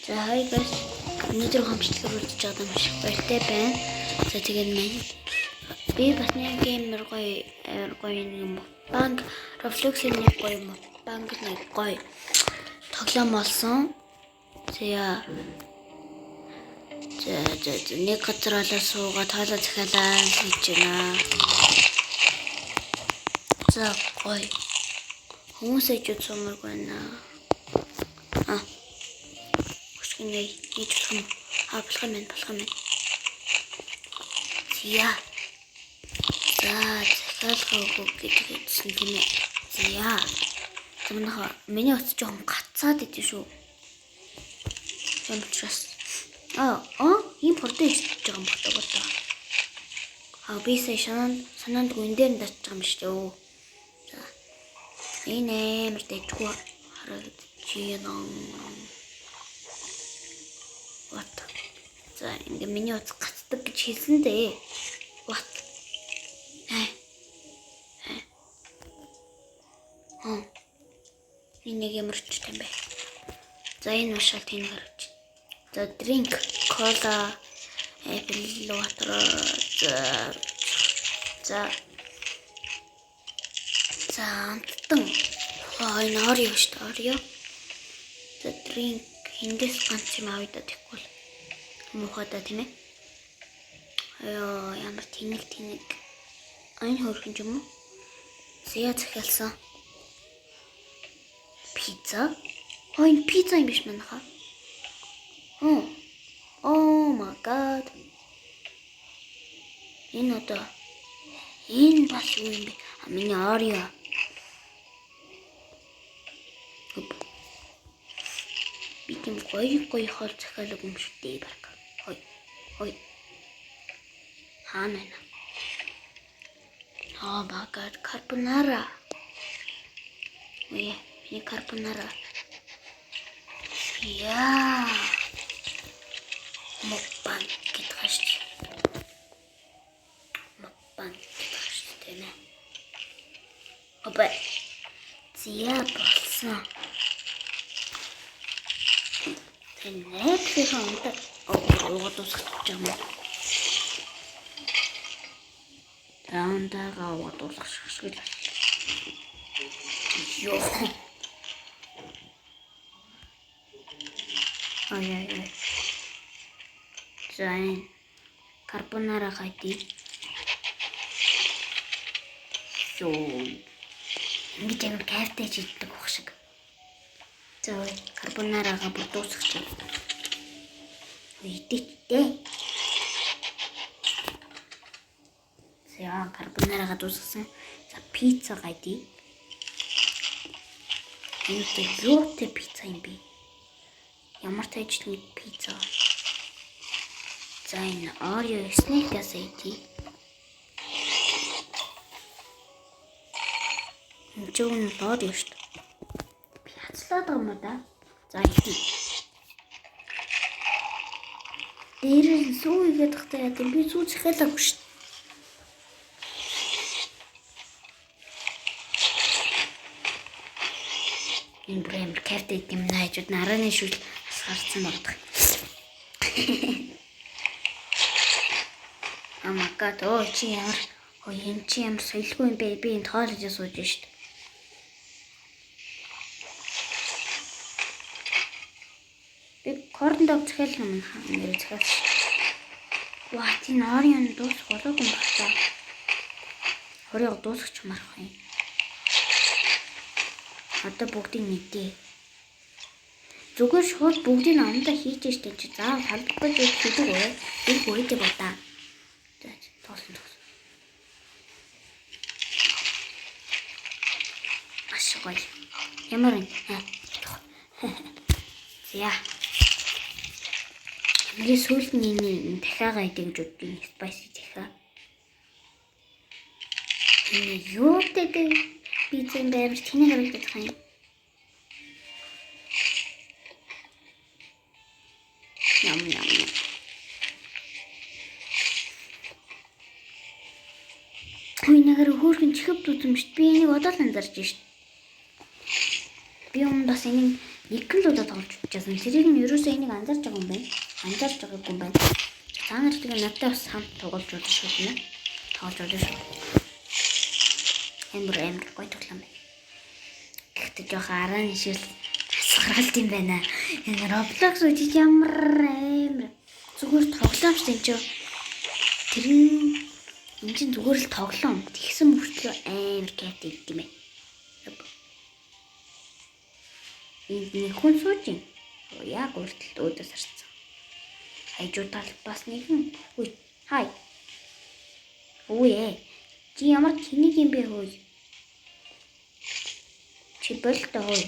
За хай guys. Өнөөдөр хамтлагаар үзэж байгаа юм шиг баяртай байна. За тэгээд би бас нэг геймер гоё юм банк Roblox-ийн нэг гоё банк нэг гоё тоглоом болсон. За нэг газар олоо суугаад хоолой захиалаа хийж байна. За гоё. Хүмүүс ээж үзмэрг байна. Нэг хийж болох юм. Болох юм. Зя. За захиалгаа өгөх гэдэгсэн тийм ээ. Зя. Замнаа миний утас жоохон гацаад идэв шүү. Ямчаас. Ийм портой хийж байгаа юм бодоо. Би сая санаанд гүн дээр нь датчих юм шүү дээ. За. Энэ амар дэжгүй хараад чийнаа. What? За ингээ миний утас гацдаг гэж хэлсэн дээ. What? Энийг ямар ч юм бэ? За энэ машал тийм гарч. За drink, cola, apple water. За амттан. Энэ орё шүү дээ, орё. За drink эндээс ганц юм авъя да тэгвэл муухайда тийм ээ. Ямар тэнэг. Энэ хөрхөн юм уу? Зя захиалсан. Пицца. Энэ пицца юм биш манайха. Oh my god. Энэ бас юу юм бэ? Миний орё. Би тийм гоё хоол захиалга юм шүү дээ баг. Хой. Хаана. Oh my god, carbonara. Ой, миний carbonara. Яа. Мопан гэдэг шүү. Тийм ээ. Обе. Зя болсон. Тэнэг хийхэнтэй дуусгаж юм. Таандаа дуусгах шиг л. Ёо. Ай. Зайн карбонара гайди. Ингэж амар кайфтай хийдэг байх шиг. За карбонарага бүр дуусгах. Идэгтэй. За карбонарага дуусгасан. За пицца гайди. Энэ юутэй пицца юм бэ? Ямар тайжтай пицца. За энэ Oreo снэкээс идэ. Энэ нь Oreo шүү дээ. Би хацлаад байгаа юм да. За идэ. Дээр сүү игээд тахтай яа би сүү захиалаагүй шүү дээ. Энэ брэм картэ юм наажууд нараны шүл асгарсан багтах. Амакат чи ямар энэ чи ямар соёлгүй юм бэ? Би энэ тоолж сууж шүү дээ. Би корндог захиална юм нэр захиалж. Ваа тийм Oreo дуусах болоогүй юм байна. Oreo дуусах ч марах юм. Одоо бүгдийг мэдээ. Зүгээр шууд бүгдийг амдаа хийж штэ чи заавал халдахгүй гэдэг үү? Би бүгдээ бодаа. За тоосон. Маш гоё. Ямар юм? За. Миний сүүлний дахиагаа идэх гэж боддгийн spicy дахиа. Энэ юу гэдэг пиццэн бээр тэнэг харагдах юм. Ям. Хүйнэгээр хөөрхөн чихэв дүүзэмшт би энийг одоо л анзарч шít. Би өмнө бас энийг Нэг л удаа тоглож үзчихсэн. Тэрийг нь ерөөсөө энийг анзаарч байгаа юм байна. Анзаарч байгаагүй юм байна. Та нар тэгээ надтай бас хамт тоглож болно шүү дээ. Тоглож болно шүү. Амар гоё тоглоом байна. Гэхдээ жоохон арааны шил тасгаралт юм байна. Энэ Roblox үжиж ямар амар зүгээр тоглоом шүү дээ. Тэр энэ чинь зүгээр л тоглоом. Тэгсэн мөртлөө амар кайф гэдэг юм байна. Энэ хүн сууж юм. Яг үрдэлт өөдөөс харцсан. Хайжуудаа бас нэгэн. Үй, хай. Үй. Чи ямар тэнэг юм бэ хөөе? Чи болтой хөөе.